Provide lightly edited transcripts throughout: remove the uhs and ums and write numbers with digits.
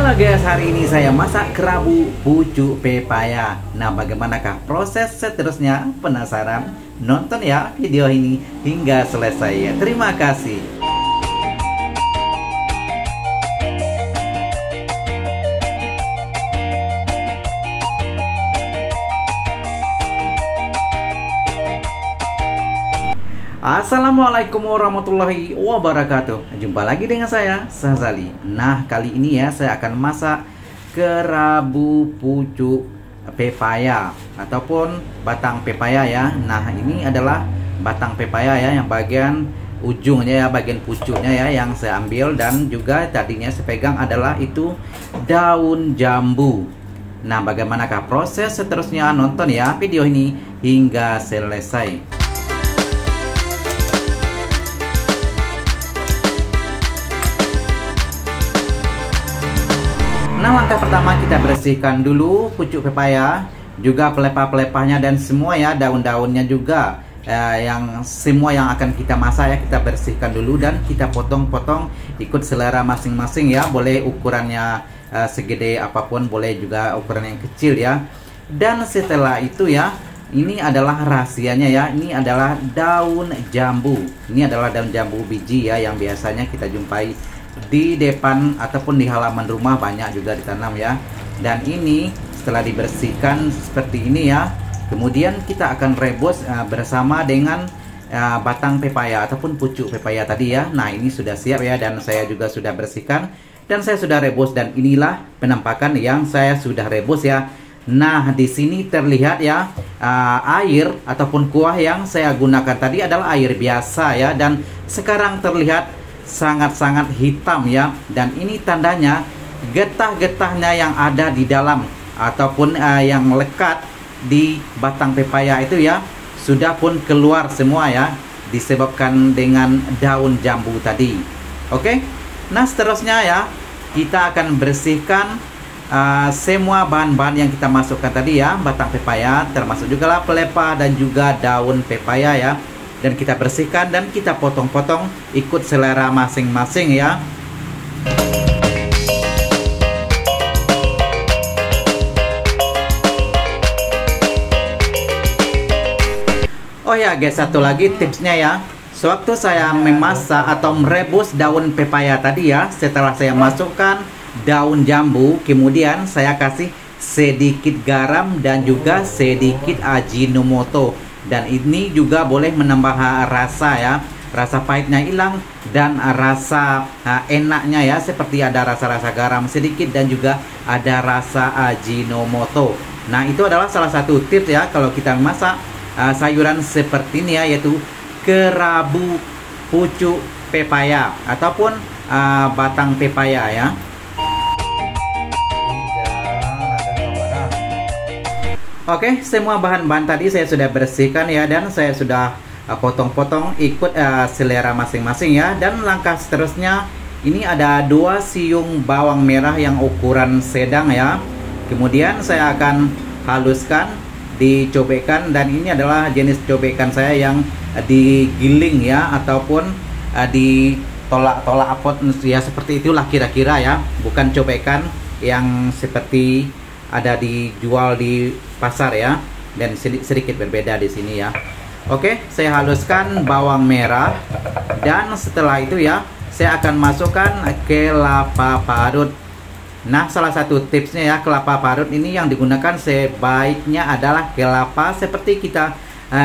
Halo guys, hari ini saya masak kerabu pucuk pepaya. Nah, bagaimanakah proses seterusnya? Penasaran? Nonton ya video ini hingga selesai. Terima kasih. Assalamualaikum warahmatullahi wabarakatuh. Jumpa lagi dengan saya, Sazali. Nah, kali ini ya saya akan masak kerabu pucuk pepaya ataupun batang pepaya ya. Nah, ini adalah batang pepaya ya, yang bagian ujungnya ya, bagian pucuknya ya yang saya ambil, dan juga tadinya saya pegang adalah itu daun jambu. Nah, bagaimanakah proses seterusnya? Nonton ya video ini hingga selesai. Nah, langkah pertama kita bersihkan dulu pucuk pepaya, juga pelepah-pelepahnya dan semua ya, daun-daunnya juga, yang semua yang akan kita masak ya, kita bersihkan dulu dan kita potong-potong ikut selera masing-masing ya. Boleh ukurannya segede apapun, boleh juga ukuran yang kecil ya. Dan setelah itu ya, ini adalah rahasianya ya, ini adalah daun jambu. Ini adalah daun jambu biji ya, yang biasanya kita jumpai di depan ataupun di halaman rumah, banyak juga ditanam ya. Dan ini setelah dibersihkan seperti ini ya, kemudian kita akan rebus bersama dengan batang pepaya ataupun pucuk pepaya tadi ya. Nah, ini sudah siap ya, dan saya juga sudah bersihkan dan saya sudah rebus, dan inilah penampakan yang saya sudah rebus ya. Nah, di sini terlihat ya, air ataupun kuah yang saya gunakan tadi adalah air biasa ya, dan sekarang terlihat sangat-sangat hitam ya. Dan ini tandanya getah-getahnya yang ada di dalam ataupun yang lekat di batang pepaya itu ya, sudah pun keluar semua ya, disebabkan dengan daun jambu tadi. Oke. Nah, seterusnya ya, kita akan bersihkan semua bahan-bahan yang kita masukkan tadi ya, batang pepaya, termasuk juga lah pelepah dan juga daun pepaya ya. Dan kita bersihkan dan kita potong-potong ikut selera masing-masing ya. Oh ya guys, satu lagi tipsnya ya. Sewaktu saya memasak atau merebus daun pepaya tadi ya, setelah saya masukkan daun jambu, kemudian saya kasih sedikit garam dan juga sedikit Ajinomoto. Dan ini juga boleh menambah rasa ya, rasa pahitnya hilang dan rasa enaknya ya, seperti ada rasa-rasa garam sedikit dan juga ada rasa Ajinomoto. Nah, itu adalah salah satu tips ya kalau kita masak sayuran seperti ini ya, yaitu kerabu pucuk pepaya ataupun batang pepaya ya. Oke, semua bahan-bahan tadi saya sudah bersihkan ya, dan saya sudah potong-potong ikut selera masing-masing ya. Dan langkah seterusnya, ini ada 2 siung bawang merah yang ukuran sedang ya. Kemudian saya akan haluskan, dicobekkan, dan ini adalah jenis cobekan saya yang digiling ya, ataupun ditolak-tolak apot ya, seperti itulah kira-kira ya, bukan cobekan yang seperti ada dijual di pasar ya, dan sedikit berbeda di sini ya. Oke, saya haluskan bawang merah, dan setelah itu ya, saya akan masukkan kelapa parut. Nah, salah satu tipsnya ya, kelapa parut ini yang digunakan sebaiknya adalah kelapa seperti kita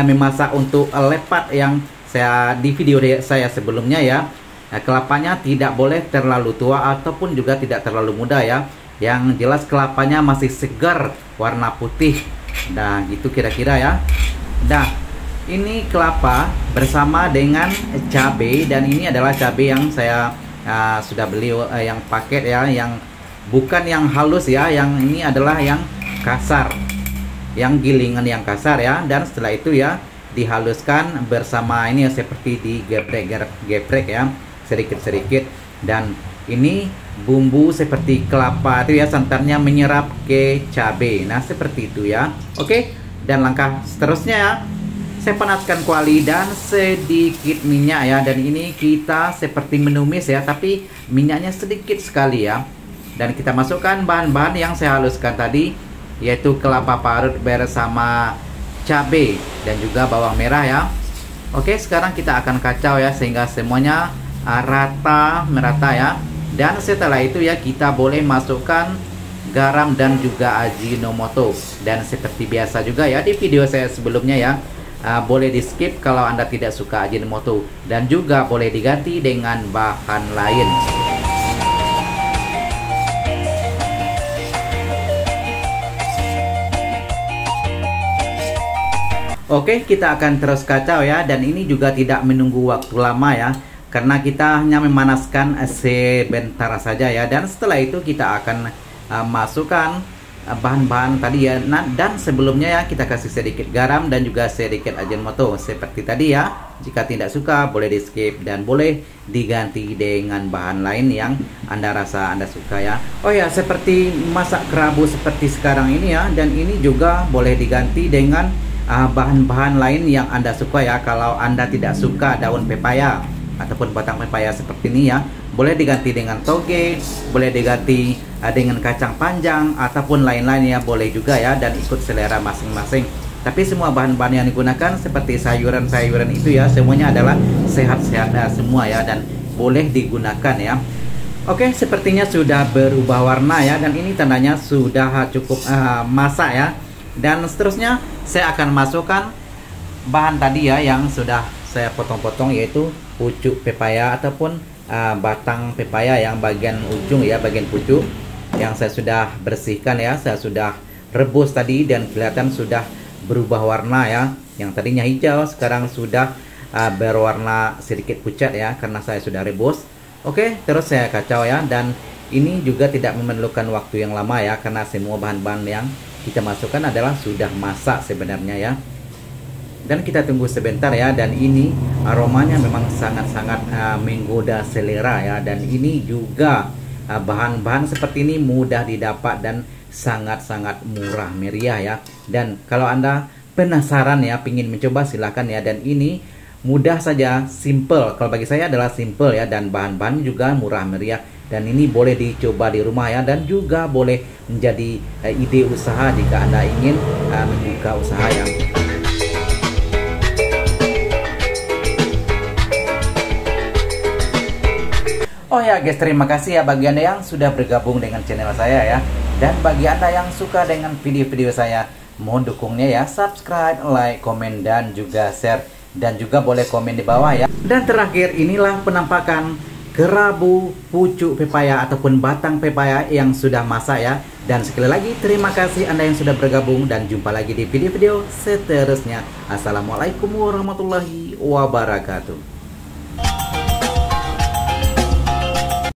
memasak untuk lepat yang saya di video saya sebelumnya ya. Nah, kelapanya tidak boleh terlalu tua ataupun juga tidak terlalu muda ya. Yang jelas kelapanya masih segar, warna putih. Nah, gitu kira-kira ya. Nah, ini kelapa bersama dengan cabai, dan ini adalah cabai yang saya sudah beli yang paket ya, yang bukan yang halus ya, yang ini adalah yang kasar, yang gilingan yang kasar ya. Dan setelah itu ya, dihaluskan bersama ini ya, seperti digeprek ya, sedikit-sedikit. Dan ini bumbu seperti kelapa itu ya, santannya menyerap ke cabai. Nah, seperti itu ya. Oke, dan langkah seterusnya ya, saya panaskan kuali dan sedikit minyak ya. Dan ini kita seperti menumis ya, tapi minyaknya sedikit sekali ya. Dan kita masukkan bahan-bahan yang saya haluskan tadi, yaitu kelapa parut bersama cabai dan juga bawang merah ya. Oke, sekarang kita akan kacau ya sehingga semuanya merata ya. Dan setelah itu ya kita boleh masukkan garam dan juga Ajinomoto. Dan seperti biasa juga ya di video saya sebelumnya ya, boleh di skip kalau Anda tidak suka Ajinomoto, dan juga boleh diganti dengan bahan lain. Oke, kita akan terus kacau ya, dan ini juga tidak menunggu waktu lama ya, karena kita hanya memanaskan sebentar saja ya. Dan setelah itu kita akan masukkan bahan-bahan tadi ya. Nah, dan sebelumnya ya kita kasih sedikit garam dan juga sedikit Ajinomoto seperti tadi ya. Jika tidak suka boleh di skip dan boleh diganti dengan bahan lain yang Anda rasa Anda suka ya. Oh ya, seperti masak kerabu seperti sekarang ini ya, dan ini juga boleh diganti dengan bahan-bahan lain yang Anda suka ya. Kalau Anda tidak suka daun pepaya ataupun batang pepaya seperti ini ya, boleh diganti dengan toge, boleh diganti dengan kacang panjang ataupun lain-lain ya, boleh juga ya, dan ikut selera masing-masing. Tapi semua bahan-bahan yang digunakan seperti sayuran-sayuran itu ya, semuanya adalah sehat-sehat semua ya, dan boleh digunakan ya. Oke, sepertinya sudah berubah warna ya, dan ini tandanya sudah cukup masak ya. Dan seterusnya saya akan masukkan bahan tadi ya yang sudah saya potong-potong, yaitu pucuk pepaya ataupun batang pepaya yang bagian ujung ya, bagian pucuk yang saya sudah bersihkan ya. Saya sudah rebus tadi dan kelihatan sudah berubah warna ya. Yang tadinya hijau sekarang sudah berwarna sedikit pucat ya, karena saya sudah rebus. Oke, terus saya kacau ya, dan ini juga tidak memerlukan waktu yang lama ya, karena semua bahan-bahan yang kita masukkan adalah sudah masak sebenarnya ya. Dan kita tunggu sebentar ya, dan ini aromanya memang sangat-sangat menggoda selera ya. Dan ini juga bahan-bahan seperti ini mudah didapat dan sangat-sangat murah meriah ya. Dan kalau Anda penasaran ya, pingin mencoba, silahkan ya. Dan ini mudah saja, simple. Kalau bagi saya adalah simple ya, dan bahan-bahan juga murah meriah. Dan ini boleh dicoba di rumah ya, dan juga boleh menjadi ide usaha jika Anda ingin membuka usaha yang Oh ya guys, terima kasih ya bagi Anda yang sudah bergabung dengan channel saya ya. Dan bagi Anda yang suka dengan video-video saya, mohon dukungnya ya, subscribe, like, komen, dan juga share. Dan juga boleh komen di bawah ya. Dan terakhir, inilah penampakan kerabu pucuk pepaya ataupun batang pepaya yang sudah masak ya. Dan sekali lagi terima kasih Anda yang sudah bergabung, dan jumpa lagi di video-video seterusnya. Assalamualaikum warahmatullahi wabarakatuh.